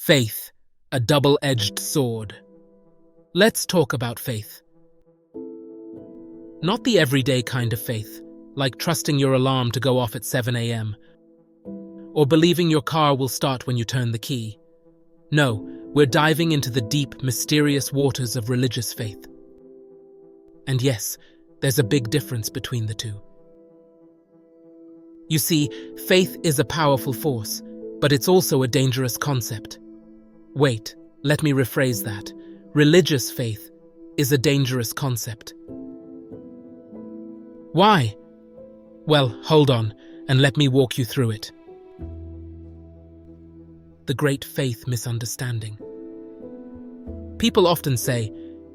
Faith, a double-edged sword. Let's talk about faith. Not the everyday kind of faith, like trusting your alarm to go off at 7 a.m. or believing your car will start when you turn the key. No, we're diving into the deep, mysterious waters of religious faith. And yes, there's a big difference between the two. You see, faith is a powerful force, but it's also a dangerous concept. Wait, let me rephrase that. Religious faith is a dangerous concept. Why? Well, hold on, and let me walk you through it. The great faith misunderstanding. People often say,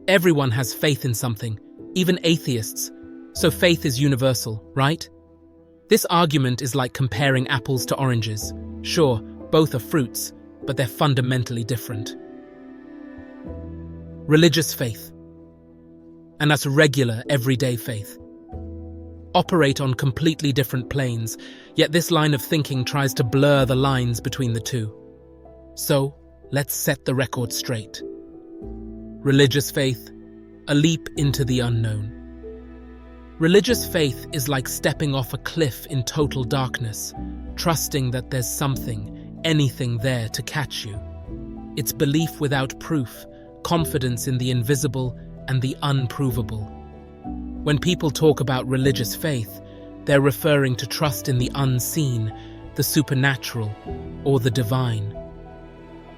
everyone has faith in something, even atheists, so faith is universal, right? This argument is like comparing apples to oranges. Sure, both are fruits, but they're fundamentally different. Religious faith, and that's regular, everyday faith, operate on completely different planes, yet this line of thinking tries to blur the lines between the two. So, let's set the record straight. Religious faith, a leap into the unknown. Religious faith is like stepping off a cliff in total darkness, trusting that there's something, anything there to catch you. It's belief without proof, confidence in the invisible and the unprovable. When people talk about religious faith, they're referring to trust in the unseen, the supernatural, or the divine.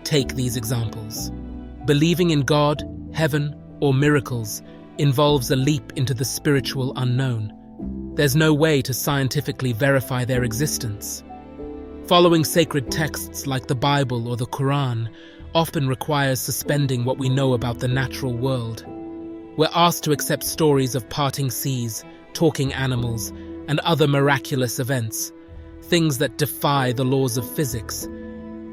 Take these examples. Believing in God, heaven, or miracles involves a leap into the spiritual unknown. There's no way to scientifically verify their existence. Following sacred texts like the Bible or the Quran often requires suspending what we know about the natural world. We're asked to accept stories of parting seas, talking animals, and other miraculous events, things that defy the laws of physics.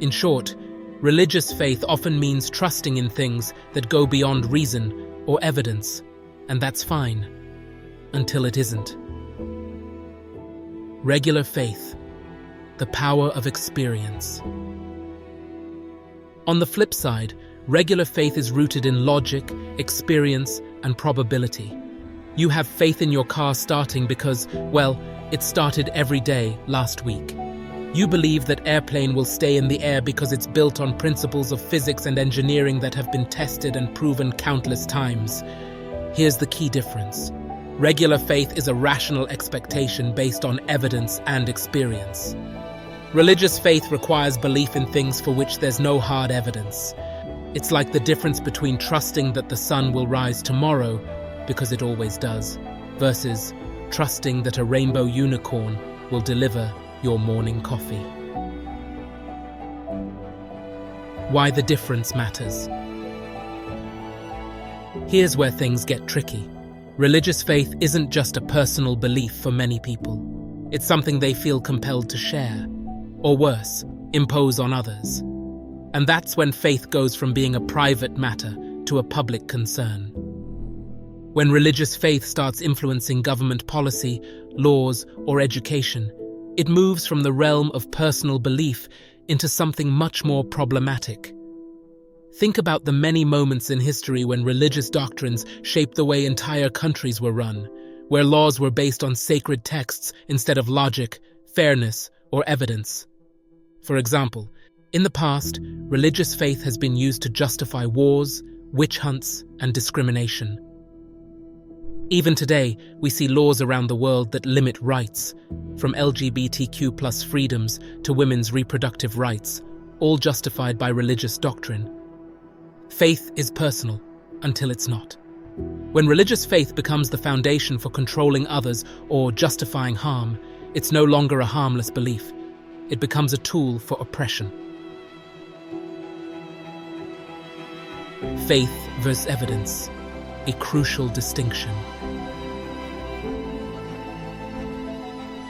In short, religious faith often means trusting in things that go beyond reason or evidence, and that's fine, until it isn't. Regular faith, the power of experience. On the flip side, regular faith is rooted in logic, experience, and probability. You have faith in your car starting because, well, it started every day last week. You believe that airplane will stay in the air because it's built on principles of physics and engineering that have been tested and proven countless times. Here's the key difference. Regular faith is a rational expectation based on evidence and experience. Religious faith requires belief in things for which there's no hard evidence. It's like the difference between trusting that the sun will rise tomorrow, because it always does, versus trusting that a rainbow unicorn will deliver your morning coffee. Why the difference matters. Here's where things get tricky. Religious faith isn't just a personal belief for many people. It's something they feel compelled to share, or worse, impose on others. And that's when faith goes from being a private matter to a public concern. When religious faith starts influencing government policy, laws, or education, it moves from the realm of personal belief into something much more problematic. Think about the many moments in history when religious doctrines shaped the way entire countries were run, where laws were based on sacred texts instead of logic, fairness, or evidence. For example, in the past, religious faith has been used to justify wars, witch hunts, and discrimination. Even today, we see laws around the world that limit rights, from LGBTQ+ freedoms to women's reproductive rights, all justified by religious doctrine. Faith is personal, until it's not. When religious faith becomes the foundation for controlling others or justifying harm, it's no longer a harmless belief. It becomes a tool for oppression. Faith versus evidence, a crucial distinction.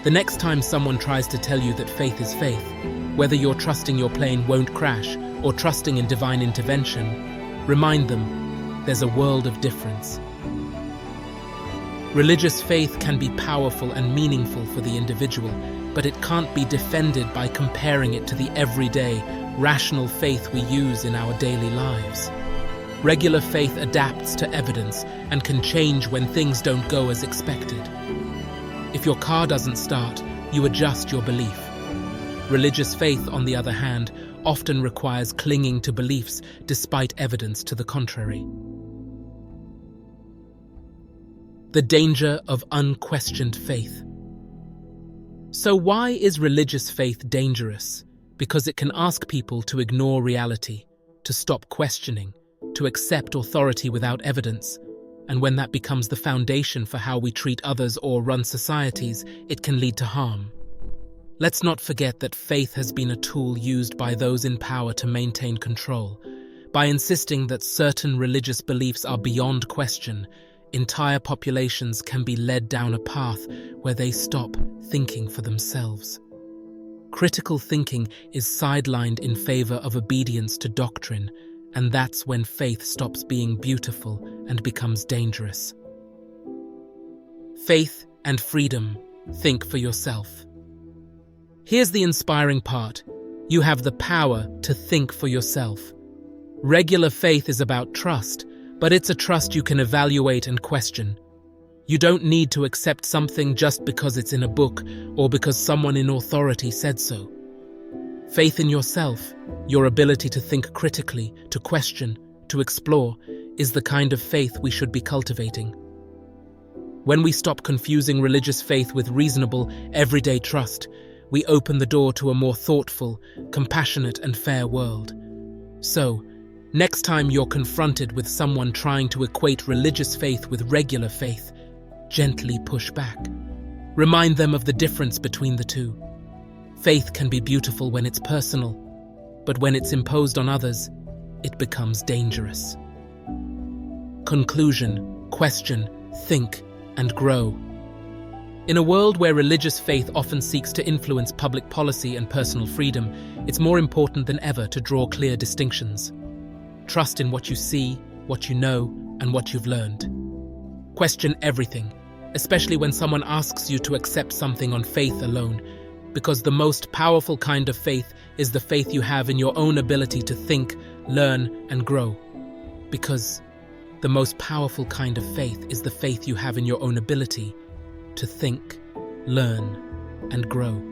The next time someone tries to tell you that faith is faith, whether you're trusting your plane won't crash or trusting in divine intervention, remind them there's a world of difference. Religious faith can be powerful and meaningful for the individual, but it can't be defended by comparing it to the everyday, rational faith we use in our daily lives. Regular faith adapts to evidence and can change when things don't go as expected. If your car doesn't start, you adjust your belief. Religious faith, on the other hand, often requires clinging to beliefs despite evidence to the contrary. The danger of unquestioned faith. So why is religious faith dangerous? Because it can ask people to ignore reality, to stop questioning, to accept authority without evidence. And when that becomes the foundation for how we treat others or run societies, it can lead to harm. Let's not forget that faith has been a tool used by those in power to maintain control. By insisting that certain religious beliefs are beyond question, entire populations can be led down a path where they stop thinking for themselves. Critical thinking is sidelined in favor of obedience to doctrine, and that's when faith stops being beautiful and becomes dangerous. Faith and freedom. Think for yourself. Here's the inspiring part. You have the power to think for yourself. Regular faith is about trust, but it's a trust you can evaluate and question. You don't need to accept something just because it's in a book or because someone in authority said so. Faith in yourself, your ability to think critically, to question, to explore, is the kind of faith we should be cultivating. When we stop confusing religious faith with reasonable, everyday trust, we open the door to a more thoughtful, compassionate, and fair world. So, next time you're confronted with someone trying to equate religious faith with regular faith, gently push back. Remind them of the difference between the two. Faith can be beautiful when it's personal, but when it's imposed on others, it becomes dangerous. Conclusion: question, think, and grow. In a world where religious faith often seeks to influence public policy and personal freedom, it's more important than ever to draw clear distinctions. Trust in what you see, what you know, and what you've learned. Question everything, especially when someone asks you to accept something on faith alone, because the most powerful kind of faith is the faith you have in your own ability to think, learn, and grow. Because the most powerful kind of faith is the faith you have in your own ability to think, learn, and grow.